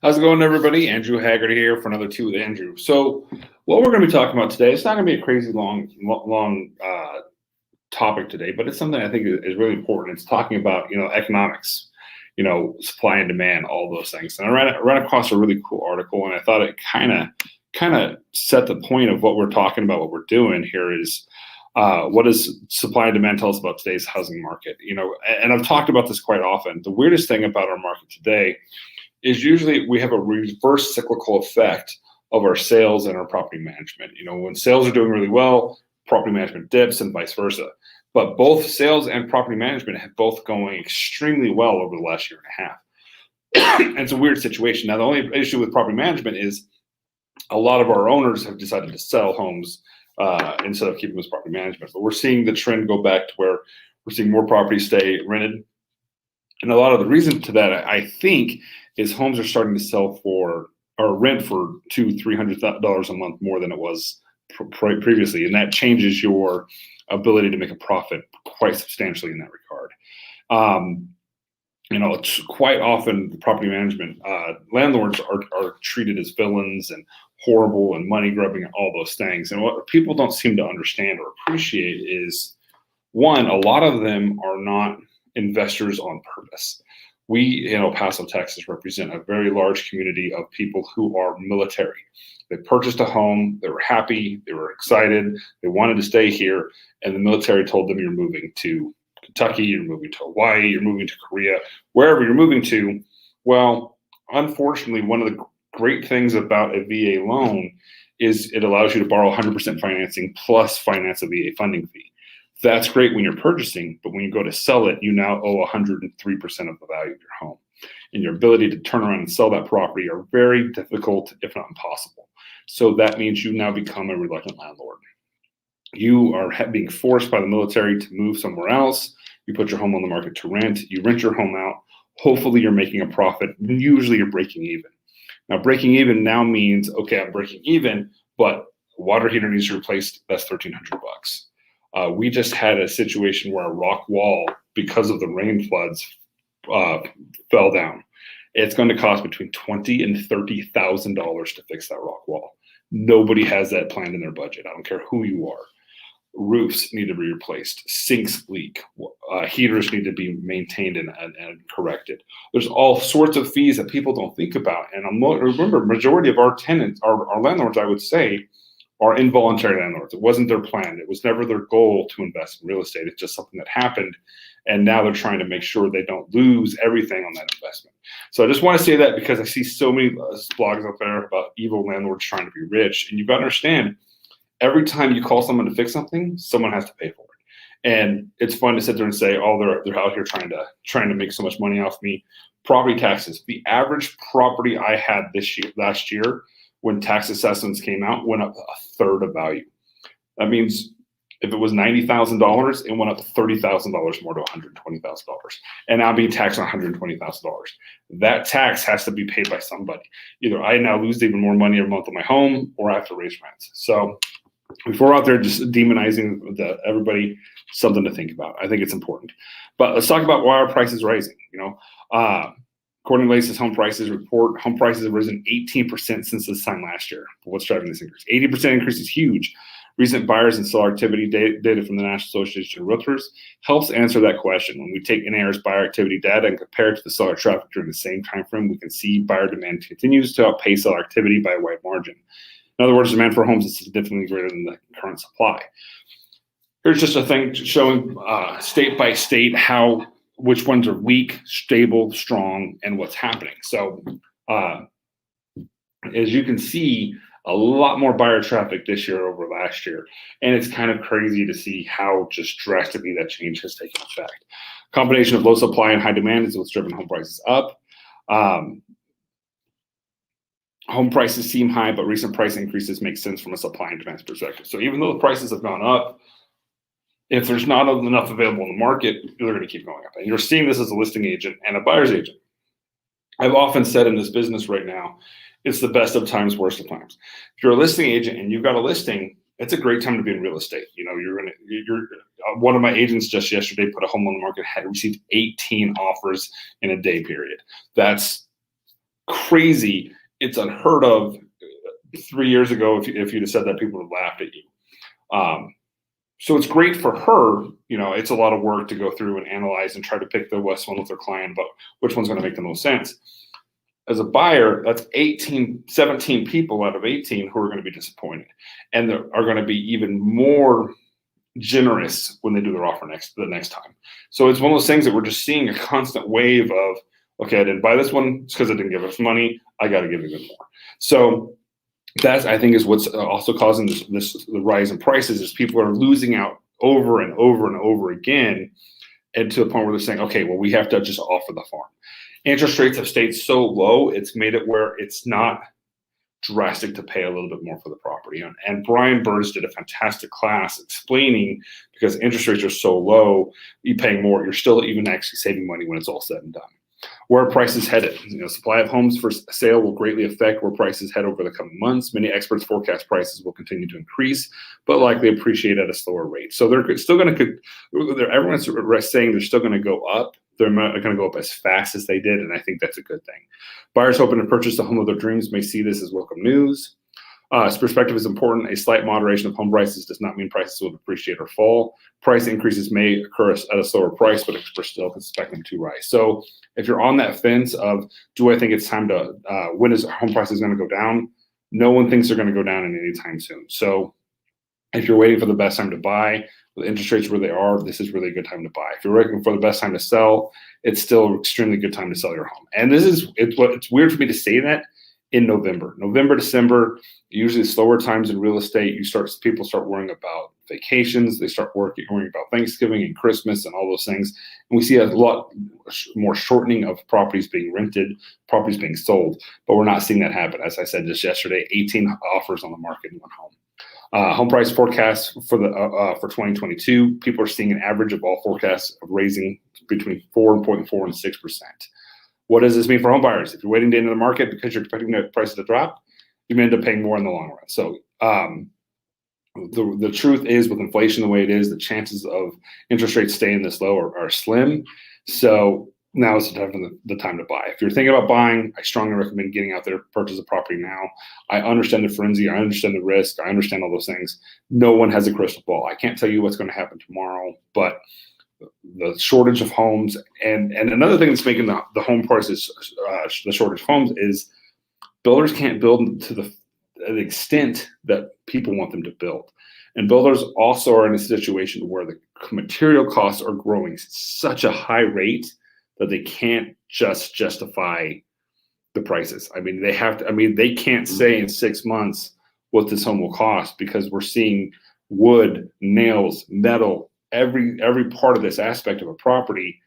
How's it going, everybody? Andrew Haggard here for another Two with Andrew. So, what we're going to be talking about today, it's not going to be a crazy long topic today, but it's something I think is really important. It's talking about economics, supply and demand, all those things. And I ran across a really cool article, and I thought it kind of set the point of what we're talking about. What we're doing here is what does supply and demand tell us about today's housing market? And I've talked about this quite often. The weirdest thing about our market today is usually we have a reverse cyclical effect of our sales and our property management. When sales are doing really well, property management dips and vice versa. But both sales and property management have both going extremely well over the last year and a half. And it's a weird situation. Now, the only issue with property management is a lot of our owners have decided to sell homes instead of keeping this property management. But we're seeing the trend go back to where we're seeing more properties stay rented. And a lot of the reason to that, I think, is homes are starting to sell for or rent for $200-300 a month more than it was previously, and that changes your ability to make a profit quite substantially in that regard. It's quite often the property management landlords are treated as villains and horrible and money grubbing and all those things. And what people don't seem to understand or appreciate is, one, a lot of them are not investors on purpose. We in El Paso, Texas, represent a very large community of people who are military. They purchased a home, they were happy, they were excited, they wanted to stay here, and the military told them, you're moving to Kentucky, you're moving to Hawaii, you're moving to Korea, wherever you're moving to. Well, unfortunately, one of the great things about a VA loan is it allows you to borrow 100% financing plus finance a VA funding fee. That's great when you're purchasing, but when you go to sell it, you now owe 103% of the value of your home. And your ability to turn around and sell that property are very difficult, if not impossible. So that means you now become a reluctant landlord. You are being forced by the military to move somewhere else. You put your home on the market to rent. You rent your home out. Hopefully you're making a profit. Usually you're breaking even. Now, breaking even now means, okay, I'm breaking even, but water heater needs to be replaced. That's $1,300. We just had a situation where a rock wall, because of the rain floods, fell down. It's going to cost between $20,000 and $30,000 to fix that rock wall. Nobody has that planned in their budget. I don't care who you are. Roofs need to be replaced. Sinks leak. Heaters need to be maintained and corrected. There's all sorts of fees that people don't think about. And remember, majority of our tenants, our landlords, I would say, are involuntary landlords. It wasn't their plan. It was never their goal to invest in real estate. It's just something that happened. And now they're trying to make sure they don't lose everything on that investment. So I just want to say that because I see so many blogs out there about evil landlords trying to be rich. And you've got to understand, every time you call someone to fix something, someone has to pay for it. And it's fun to sit there and say, oh, they're out here trying to make so much money off me. Property taxes. The average property I had last year, when tax assessments came out, went up a third of value. That means if it was $90,000, it went up $30,000 more to $120,000. And I'm being taxed on $120,000. That tax has to be paid by somebody. Either I now lose even more money every month on my home, or I have to raise rents. So before we're out there just demonizing everybody, something to think about. I think it's important. But let's talk about why our price is rising. According to the latest home prices report, home prices have risen 18% since this time last year. But what's driving this increase? 80% increase is huge. Recent buyers and seller activity data from the National Association of Realtors helps answer that question. When we take NAR's buyer activity data and compare it to the seller traffic during the same time frame, we can see buyer demand continues to outpace seller activity by a wide margin. In other words, demand for homes is significantly greater than the current supply. Here's just a thing showing state by state which ones are weak, stable, strong, and what's happening. So as you can see, a lot more buyer traffic this year over last year. And it's kind of crazy to see how just drastically that change has taken effect. Combination of low supply and high demand is what's driven home prices up. Home prices seem high, but recent price increases make sense from a supply and demand perspective. So even though the prices have gone up, if there's not enough available in the market, they're going to keep going up. And you're seeing this as a listing agent and a buyer's agent. I've often said in this business right now, it's the best of times, worst of times. If you're a listing agent and you've got a listing, it's a great time to be in real estate. One of my agents just yesterday put a home on the market, had received 18 offers in a day period. That's crazy. It's unheard of. 3 years ago, if you'd have said that, people would have laughed at you. So it's great for her. It's a lot of work to go through and analyze and try to pick the best one with her client, but which one's going to make the most sense. As a buyer, that's 17 people out of 18 who are going to be disappointed, and are going to be even more generous when they do their offer the next time. So it's one of those things that we're just seeing a constant wave of, okay, I didn't buy this one, it's because it didn't give us money, I got to give even more. So that, I think, is what's also causing the rise in prices, is people are losing out over and over and over again, and to the point where they're saying, okay, well, we have to just offer the farm. Interest rates have stayed so low, it's made it where it's not drastic to pay a little bit more for the property. And Brian Burns did a fantastic class explaining, because interest rates are so low, you paying more, you're still even actually saving money when it's all said and done. Where are prices headed? Supply of homes for sale will greatly affect where prices head over the coming months. Many experts forecast prices will continue to increase, but likely appreciate at a slower rate. So they're still going to, everyone's saying they're still going to go up. They're not going to go up as fast as they did, and I think that's a good thing. Buyers hoping to purchase the home of their dreams may see this as welcome news. Perspective is important. A slight moderation of home prices does not mean prices will depreciate or fall. Price increases may occur at a slower price, but experts still expect them to rise. So if you're on that fence of, do I think it's time to, when is home prices going to go down? No one thinks they're going to go down anytime soon. So if you're waiting for the best time to buy, with interest rates where they are, this is really a good time to buy. If you're looking for the best time to sell, it's still an extremely good time to sell your home. And it's weird for me to say that in November, December, usually slower times in real estate. People start worrying about vacations. They start worrying about Thanksgiving and Christmas and all those things. And we see a lot more shortening of properties being rented, properties being sold, but we're not seeing that happen. As I said just yesterday, 18 offers on the market in one home. Home price forecasts for 2022, people are seeing an average of all forecasts of raising between 4.4% and 6%. What does this mean for home buyers? If you're waiting to enter the market because you're expecting the prices to drop, you may end up paying more in the long run. So the truth is, with inflation the way it is, the chances of interest rates staying this low are slim. So now is the time to buy. If you're thinking about buying, I strongly recommend getting out there, purchase a property now. I understand the frenzy. I understand the risk. I understand all those things. No one has a crystal ball. I can't tell you what's going to happen tomorrow, but the shortage of homes and another thing that's making the home prices, the shortage of homes, is builders can't build to the extent that people want them to build. And builders also are in a situation where the material costs are growing such a high rate that they can't just justify the prices. I mean, they can't say in 6 months what this home will cost, because we're seeing wood, nails, metal, every part of this aspect of a property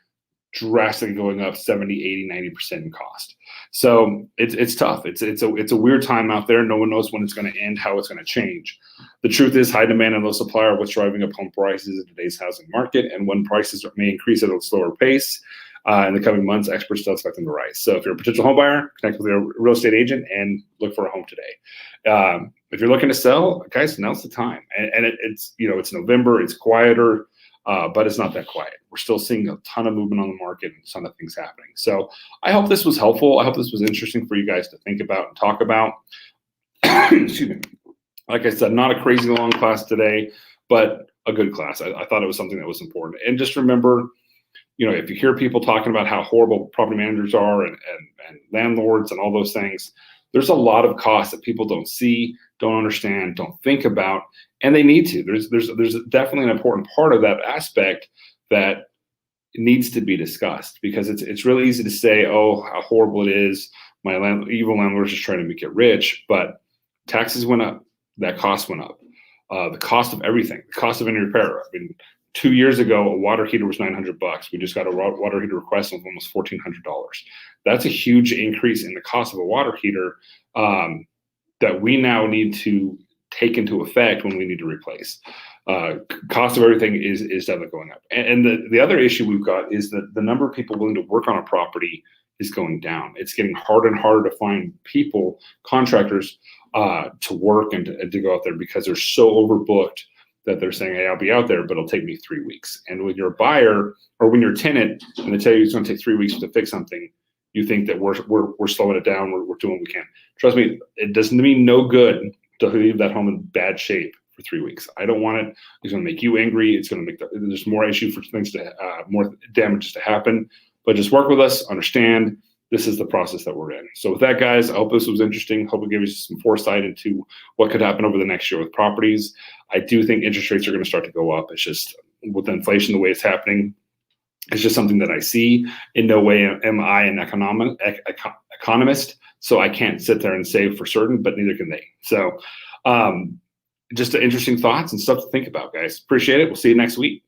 drastically going up 70, 80, 90% in cost. So it's tough. It's a weird time out there. No one knows when it's going to end, how it's going to change. The truth is, high demand and low supply are what's driving up home prices in today's housing market. And when prices may increase at a slower pace in the coming months, experts still expect them to rise. So if you're a potential home buyer, connect with your real estate agent and look for a home today. If you're looking to sell, guys, now's the time. And it's November, it's quieter. But it's not that quiet. We're still seeing a ton of movement on the market and some of things happening. So I hope this was helpful. I hope this was interesting for you guys to think about and talk about. Excuse me. Like I said, not a crazy long class today, but a good class. I thought it was something that was important. And just remember, if you hear people talking about how horrible property managers are and landlords and all those things, there's a lot of costs that people don't see, don't understand, don't think about, and they need to. There's definitely an important part of that aspect that needs to be discussed, because it's really easy to say, oh, how horrible it is. My evil landlord is just trying to make it rich, but taxes went up, that cost went up. The cost of everything, the cost of any repair. I mean, 2 years ago, a water heater was $900. We just got a water heater request of almost $1,400. That's a huge increase in the cost of a water heater that we now need to take into effect when we need to replace. Cost of everything is definitely going up. And the other issue we've got is that the number of people willing to work on a property is going down. It's getting harder and harder to find people, contractors, to work and to go out there, because they're so overbooked that they're saying, hey, I'll be out there, but it'll take me 3 weeks. And when you're a buyer or when you're a tenant and they tell you it's going to take 3 weeks to fix something, you think that we're slowing it down, we're doing what we can. Trust me, it doesn't mean no good to leave that home in bad shape for 3 weeks. I don't want it. It's going to make you angry. It's going to make there's more issue for things to more damages to happen. But just work with us. Understand this is the process that we're in. So with that, guys, I hope this was interesting. Hope it gave you some foresight into what could happen over the next year with properties. I do think interest rates are going to start to go up. It's just with inflation the way it's happening. It's just something that I see. In no way am I an economist, so I can't sit there and say for certain, but neither can they. So just interesting thoughts and stuff to think about, guys. Appreciate it. We'll see you next week.